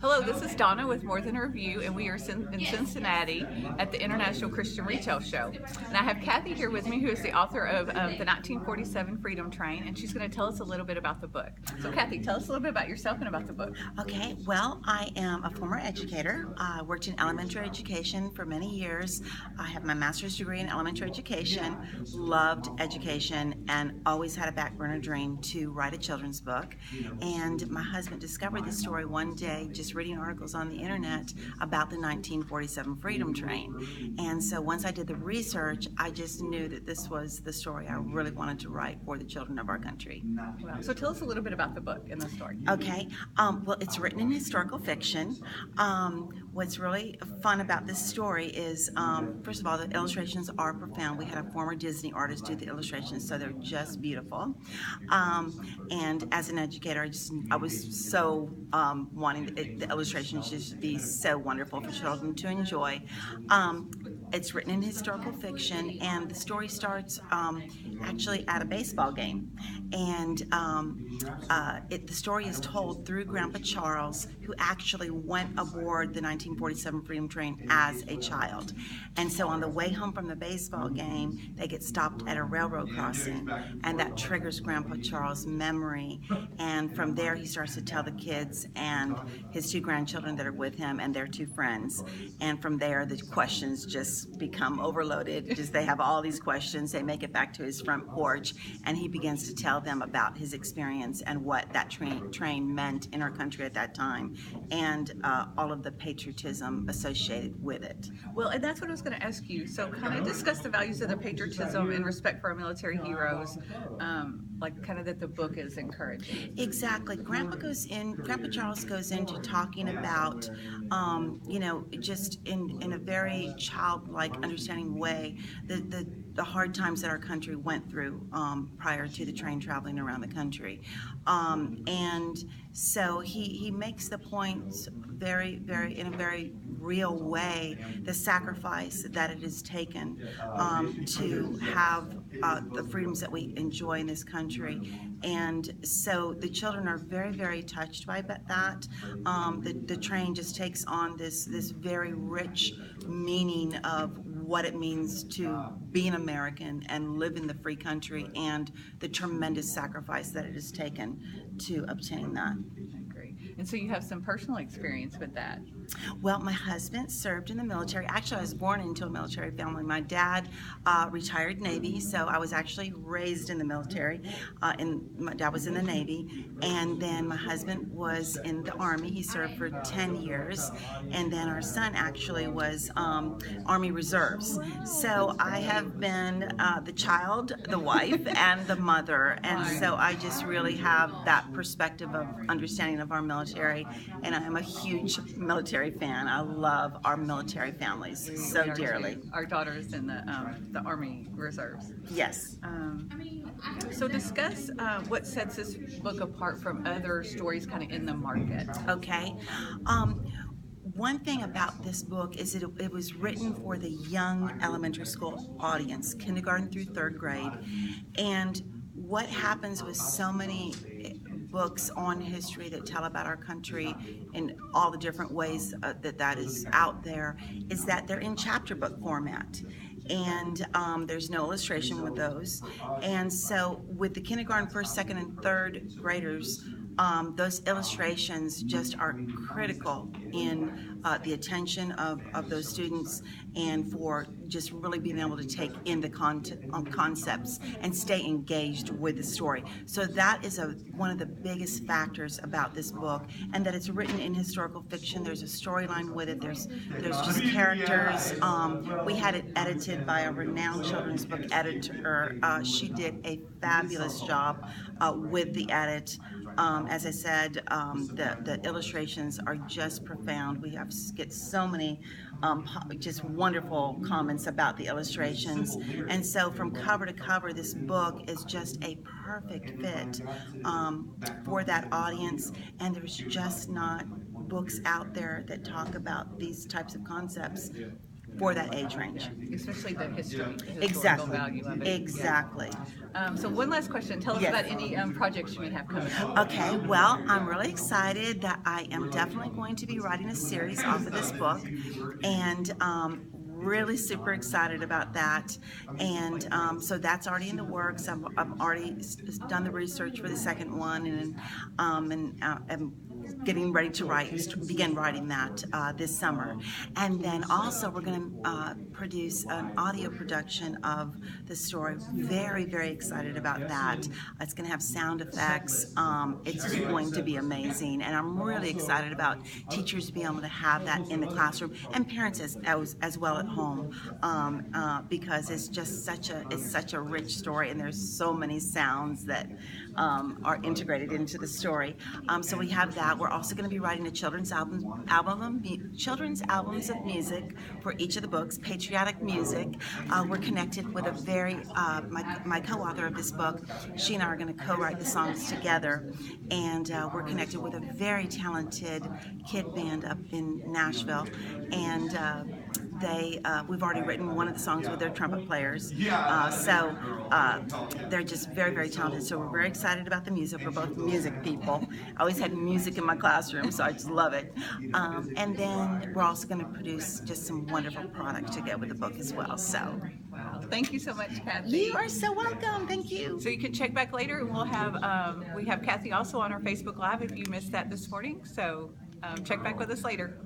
Hello, this is Donna with More Than a Review, and we are in Cincinnati at the International Christian Retail Show. And I have Kathy here with me, who is the author of the 1947 Freedom Train, and she's going to tell us a little bit about the book. So Kathy, tell us a little bit about yourself and about the book. Okay, well, I am a former educator. I worked in elementary education for many years. I have my master's degree in elementary education, loved education, and always had a back burner dream to write a children's book. And my husband discovered this story one day just reading articles on the internet about the 1947 Freedom Train. And so once I did the research, I just knew that this was the story I really wanted to write for the children of our country. Wow. So tell us a little bit about the book and the story. Okay, well, it's written in historical fiction. What's really fun about this story is, first of all, the illustrations are profound. We had a former Disney artist do the illustrations, so they're just beautiful. And as an educator, I was so wanting the illustrations to be so wonderful for children to enjoy. It's written in historical fiction, and the story starts actually at a baseball game. And the story is told through Grandpa Charles, who actually went aboard the 1947 Freedom Train as a child. And so on the way home from the baseball game, they get stopped at a railroad crossing, and that triggers Grandpa Charles' memory. And from there, he starts to tell the kids and his two grandchildren that are with him and their two friends. And from there, the questions just become overloaded. Just they have all these questions. They make it back to his front porch, and he begins to tell them about his experience and what that train meant in our country at that time, and all of the patriotism associated with it. Well, and that's what I was going to ask you. So kind of discuss the values of the patriotism and respect for our military heroes, like kind of that the book is encouraging. Exactly. Grandpa Charles goes into talking about, just in a very childlike, understanding way, the hard times that our country went through prior to the train traveling around the country. And so he makes the points in a very real way, the sacrifice that it has taken to have the freedoms that we enjoy in this country. And so the children are very, very touched by that. The train just takes on this very rich meaning of what it means to be an American and live in the free country, and the tremendous sacrifice that it has taken to obtain that. Great. And so you have some personal experience with that. Well, my husband served in the military. Actually, I was born into a military family. My dad retired Navy, so I was actually raised in the military. And my dad was in the Navy, and then my husband was in the Army. He served for 10 years, and then our son actually was Army Reserves. So I have been the child, the wife, and the mother, and so I just really have that perspective of understanding of our military, and I am a huge military fan. I love our military families so dearly. Our daughter is in the Army Reserves. Yes. So discuss what sets this book apart from other stories kind of in the market. Okay. One thing about this book is that it was written for the young elementary school audience, kindergarten through third grade. And what happens with so many books on history that tell about our country in all the different ways that is out there is that they're in chapter book format. And there's no illustration with those. And so with the kindergarten, first, second, and third graders, those illustrations just are critical in the attention of those students, and for just really being able to take in the concepts and stay engaged with the story. So that is one of the biggest factors about this book, and that it's written in historical fiction. There's a storyline with it. There's just characters. We had it edited by a renowned children's book editor. She did a fabulous job with the edit. As I said, the illustrations are just profound. We get so many just wonderful comments about the illustrations, and so from cover to cover, this book is just a perfect fit for that audience. And there's just not books out there that talk about these types of concepts for that age range. Especially the history, the historical Exactly. value of it. Exactly. So one last question. Tell us Yes. about any projects you may have coming up. Okay, well, I'm really excited that I am definitely going to be writing a series off of this book, and really super excited about that. And so that's already in the works. I've already done the research for the second one, and getting ready to begin writing that this summer. And then also we're going to produce an audio production of the story. Very, very excited about that. It's going to have sound effects. It's going to be amazing, and I'm really excited about teachers being able to have that in the classroom, and parents as well at home, because it's just such a rich story, and there's so many sounds that are integrated into the story. So we have that. We're also going to be writing a children's albums of music for each of the books, patriotic music. We're connected with a very my co-author of this book. She and I are going to co-write the songs together, and we're connected with a very talented kid band up in Nashville, and we've already written one of the songs with their trumpet players. So they're just very, very talented. So we're very excited about the music. We're both music people. I always had music in my classroom, so I just love it. And then we're also going to produce just some wonderful product to go with the book as well. So Thank you so much, Kathy. you are so welcome. Thank you. So you can check back later, and we'll have we have Kathy also on our Facebook Live if you missed that this morning. So check back with us later.